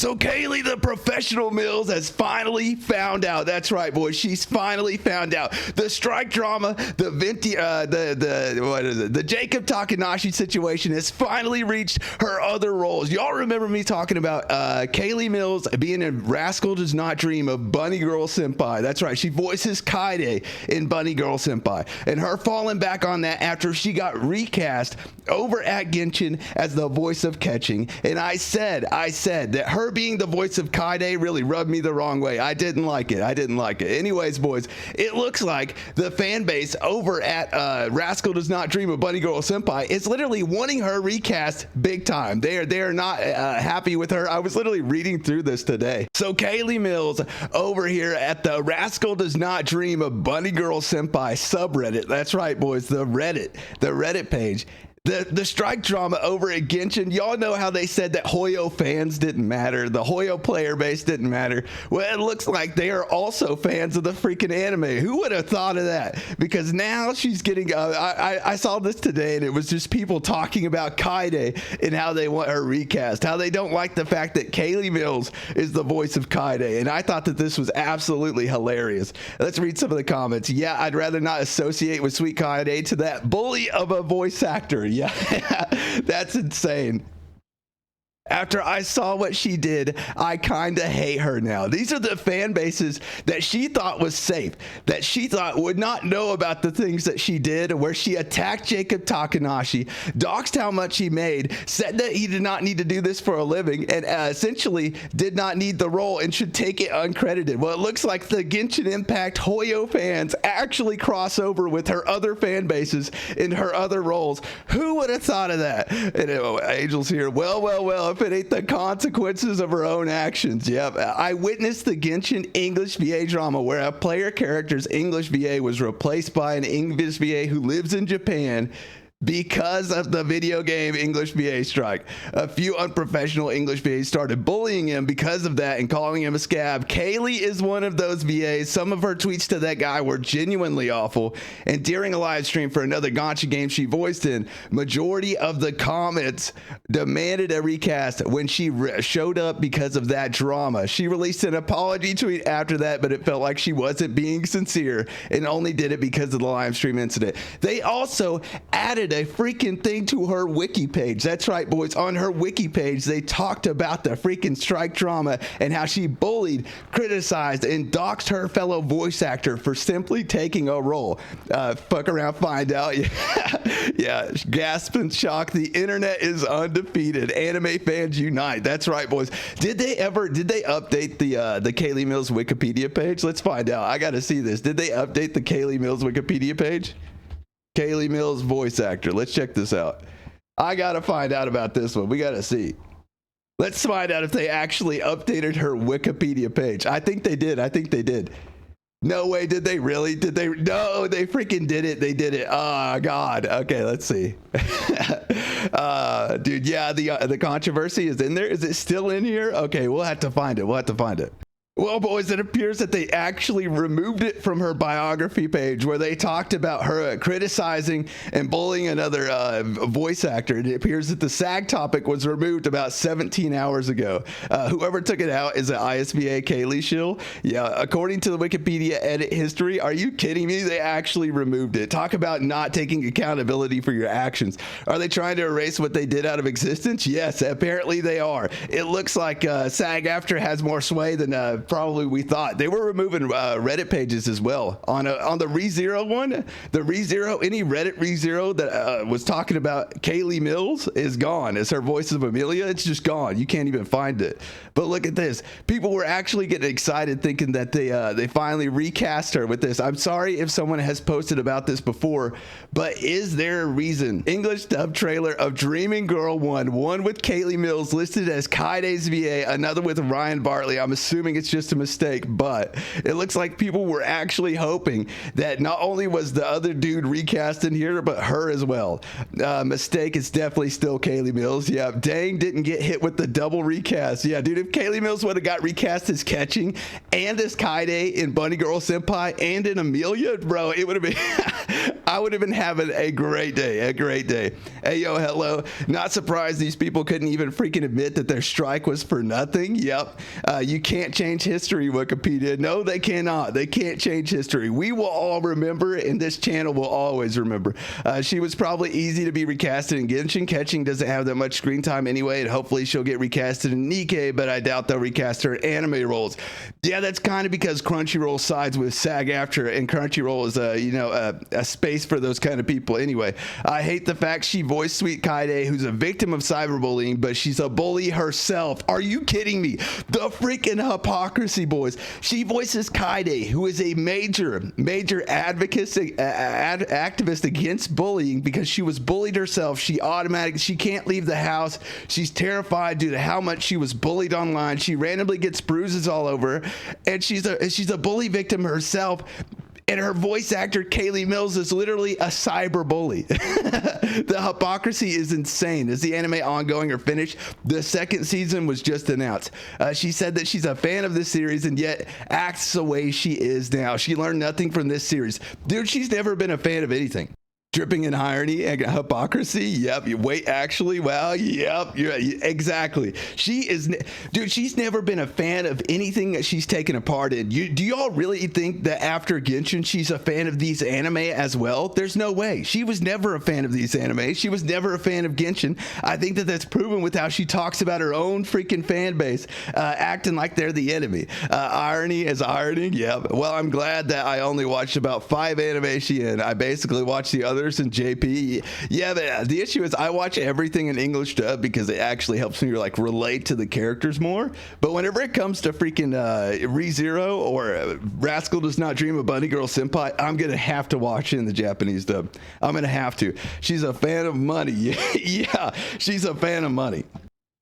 So Kayli, the professional Mills, has finally found out. That's right, boys. She's finally found out. The strike drama, the Jacob Takanashi situation has finally reached her other roles. Y'all remember me talking about Kayli Mills being in Rascall Does Not Dream of Bunny Girl Senpai. That's right. She voices Keade in Bunny Girl Senpai. And her falling back on that after she got recast over at Genshin as the voice of Keqing. And I said that her being the voice of Keade really rubbed me the wrong way. I didn't like it. Anyways, boys, it looks like the fan base over at Rascall Does Not Dream of Bunny Girl Senpai is literally wanting her recast big time. They are not happy with her. I was literally reading through this today. So Kayli Mills over here at the Rascall Does Not Dream of Bunny Girl Senpai subreddit. That's right, boys, the Reddit page. The strike drama over at Genshin, y'all know how they said that Hoyo fans didn't matter, the Hoyo player base didn't matter. Well, it looks like they are also fans of the freaking anime. Who would have thought of that? Because now she's getting, I saw this today and it was just people talking about Keade and how they want her recast, how they don't like the fact that Kayli Mills is the voice of Keade. And I thought that this was absolutely hilarious. Let's read some of the comments. Yeah, I'd rather not associate with Sweet Keade to that bully of a voice actor. Yeah, that's insane. After I saw what she did, I kind of hate her now. These are the fan bases that she thought was safe, that she thought would not know about the things that she did, where she attacked Jacob Takanashi, doxed how much he made, said that he did not need to do this for a living, and essentially did not need the role and should take it uncredited. Well, it looks like the Genshin Impact Hoyo fans actually cross over with her other fan bases in her other roles. Who would have thought of that? And Angel's here. Well, if it ain't the consequences of her own actions. Yep. I witnessed the Genshin English VA drama where a player character's English VA was replaced by an English VA who lives in Japan because of the video game English VA strike. A few unprofessional English VAs started bullying him because of that and calling him a scab. Kayli is one of those VAs. Some of her tweets to that guy were genuinely awful. And during a live stream for another Genshin game she voiced in, majority of the comments demanded a recast when she showed up because of that drama. She released an apology tweet after that, but it felt like she wasn't being sincere and only did it because of the live stream incident. They also added a freaking thing to her wiki page. That's right, boys. On her wiki page, they talked about the freaking strike drama and how she bullied, criticized, and doxed her fellow voice actor for simply taking a role. Fuck around, find out. Yeah, gasp and shock. The internet is undefeated. Anime fans unite. That's right, boys. Did they update the Kayli Mills Wikipedia page? Let's find out. I gotta see this. Did they update the Kayli Mills Wikipedia page? Kayli Mills voice actor. Let's check this out. I gotta find out about this one. We gotta see. Let's find out if they actually updated her Wikipedia page. I think they did. No way, did they really? No, they freaking did it. They did it. Oh, God. Okay, let's see. Dude, yeah, the controversy is in there. Is it still in here? Okay, we'll have to find it. Well, boys, it appears that they actually removed it from her biography page where they talked about her criticizing and bullying another voice actor. It appears that the SAG topic was removed about 17 hours ago. Whoever took it out is an ISVA Kayli shill. Yeah, according to the Wikipedia edit history, are you kidding me? They actually removed it. Talk about not taking accountability for your actions. Are they trying to erase what they did out of existence? Yes, apparently they are. It looks like SAG-AFTRA has more sway than probably we thought. They were removing Reddit pages as well. On the ReZero one, any Reddit ReZero that was talking about Kayli Mills is gone. It's her voice of Amelia. It's just gone. You can't even find it. But look at this. People were actually getting excited thinking that they finally recast her with this. I'm sorry if someone has posted about this before, but is there a reason? English dub trailer of Dreaming Girl one with Kayli Mills listed as Keade's VA, another with Ryan Bartley. I'm assuming it's just a mistake, but it looks like people were actually hoping that not only was the other dude recast in here, but her as well. Mistake, it's definitely still Kayli Mills. Yeah, dang, didn't get hit with the double recast. Yeah, dude, if Kayli Mills would have got recast as Keqing and as Keade in Bunny Girl Senpai and in Amelia, bro, it would have been I would have been having a great day, Hey, yo, hello. Not surprised these people couldn't even freaking admit that their strike was for nothing. Yep. You can't change history, Wikipedia. No, they cannot. They can't change history. We will all remember, and this channel will always remember. She was probably easy to be recasted in Genshin. Keqing doesn't have that much screen time anyway, and hopefully she'll get recasted in Nikke, but I doubt they'll recast her in anime roles. Yeah, that's kind of because Crunchyroll sides with SAG-AFTRA, and Crunchyroll is a space for those kind of people anyway. I hate the fact she voiced Sweet Keade, who's a victim of cyberbullying, but she's a bully herself. Are you kidding me? The freaking hypocrisy, boys. She voices Keade, who is a major activist against bullying because she was bullied herself. She can't leave the house. She's terrified due to how much she was bullied online. She randomly gets bruises all over, and she's a bully victim herself. And her voice actor, Kayli Mills, is literally a cyber bully. The hypocrisy is insane. Is the anime ongoing or finished? The second season was just announced. She said that she's a fan of this series and yet acts the way she is now. She learned nothing from this series. Dude, she's never been a fan of anything. Dripping in irony and hypocrisy. Yep. Wait, actually, well, yep. Exactly. She's never been a fan of anything that she's taken a part in. Do y'all really think that after Genshin, she's a fan of these anime as well? There's no way. She was never a fan of these anime. She was never a fan of Genshin. I think that that's proven with how she talks about her own freaking fan base, acting like they're the enemy. Irony is irony. Yep. Well, I'm glad that I only watched about 5 anime she in. I basically watched the others in JP. Yeah, but the issue is I watch everything in English dub because it actually helps me like relate to the characters more. But whenever it comes to freaking ReZero or Rascall Does Not Dream of Bunny Girl Senpai, I'm gonna have to watch it in the Japanese dub. I'm gonna have to. She's a fan of money. Yeah, she's a fan of money.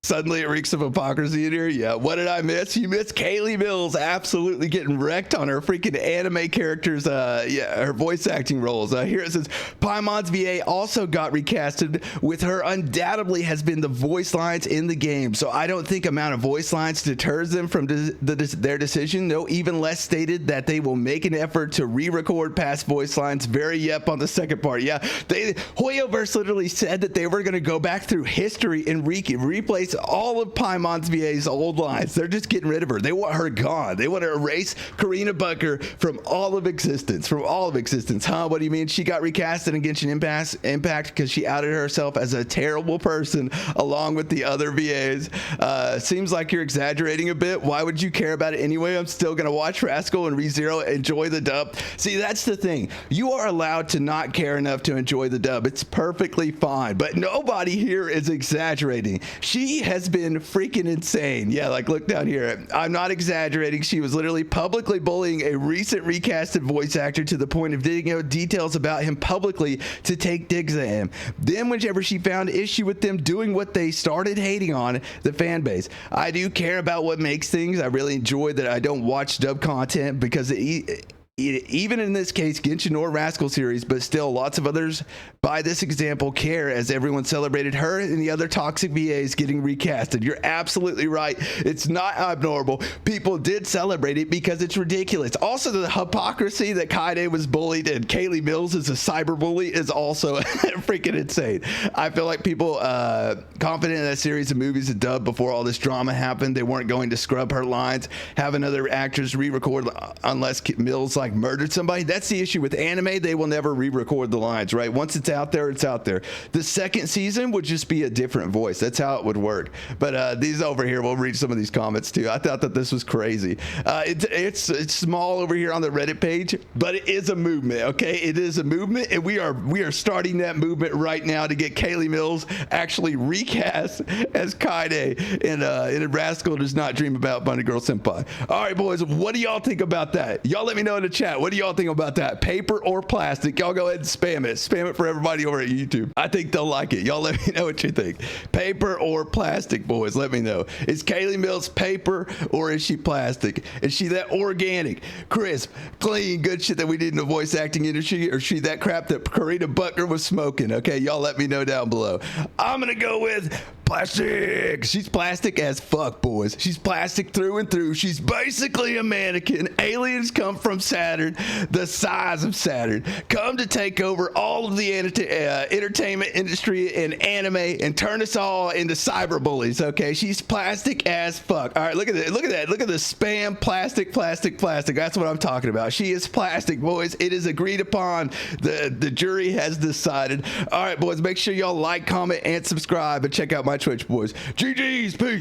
Suddenly it reeks of hypocrisy in here. Yeah, what did I miss? You missed Kayli Mills absolutely getting wrecked on her freaking anime characters, her voice acting roles. Here it says, Paimon's VA also got recasted with her undoubtedly has been the voice lines in the game. So I don't think amount of voice lines deters them from their decision. No, even less stated that they will make an effort to re-record past voice lines. Very yep on the second part. Yeah, Hoyoverse literally said that they were going to go back through history and replace all of Paimon's VA's old lines. They're just getting rid of her. They want her gone. They want to erase Karina Bucker from all of existence. Huh? What do you mean? She got recasted in Genshin Impact because she outed herself as a terrible person along with the other VAs. Seems like you're exaggerating a bit. Why would you care about it anyway? I'm still going to watch Rascall and ReZero, enjoy the dub. See, that's the thing. You are allowed to not care enough to enjoy the dub. It's perfectly fine. But nobody here is exaggerating. She has been freaking insane. Yeah, like look down here. I'm not exaggerating. She was literally publicly bullying a recent recasted voice actor to the point of digging out details about him publicly to take digs at him. Then whenever she found issue with them doing what they started hating on the fan base. I do care about what makes things. I really enjoy that I don't watch dub content because even in this case, Genshin or Rascall series, but still lots of others by this example care as everyone celebrated her and the other toxic VAs getting recasted. You're absolutely right. It's not abnormal. People did celebrate it because it's ridiculous. Also, the hypocrisy that Keade was bullied and Kayli Mills is a cyber bully is also freaking insane. I feel like people confident in that series of movies and dub before all this drama happened, they weren't going to scrub her lines, have another actress re-record unless Mills like murdered somebody. That's the issue with anime. They will never re-record the lines, right? Once it's out there, it's out there. The second season would just be a different voice. That's how it would work. But these over here, we'll read some of these comments too. I thought that this was crazy. It's small over here on the Reddit page, but it is a movement, okay? It is a movement, and we are starting that movement right now to get Kayli Mills actually recast as Keade in Rascall Does Not Dream About Bunny Girl Senpai. All right, boys, what do y'all think about that? Y'all let me know in the chat. What do y'all think about that? Paper or plastic? Y'all go ahead and spam it. Spam it for everybody over at YouTube. I think they'll like it. Y'all let me know what you think. Paper or plastic, boys? Let me know. Is Kayli Mills paper or is she plastic? Is she that organic, crisp, clean, good shit that we need in the voice acting industry, or is she that crap that Karina Bucker was smoking? Okay, y'all let me know down below. I'm gonna go with Plastic. She's plastic as fuck, boys. She's plastic through and through. She's basically a mannequin. Aliens come from Saturn, the size of Saturn, come to take over all of the entertainment industry and anime and turn us all into cyber bullies. Okay, she's plastic as fuck. All right, look at that. Look at that. Look at the spam. Plastic. That's what I'm talking about. She is plastic, boys. It is agreed upon. The jury has decided. All right, boys. Make sure y'all like, comment, and subscribe, and check out my Twitch, boys. GG's. Peace.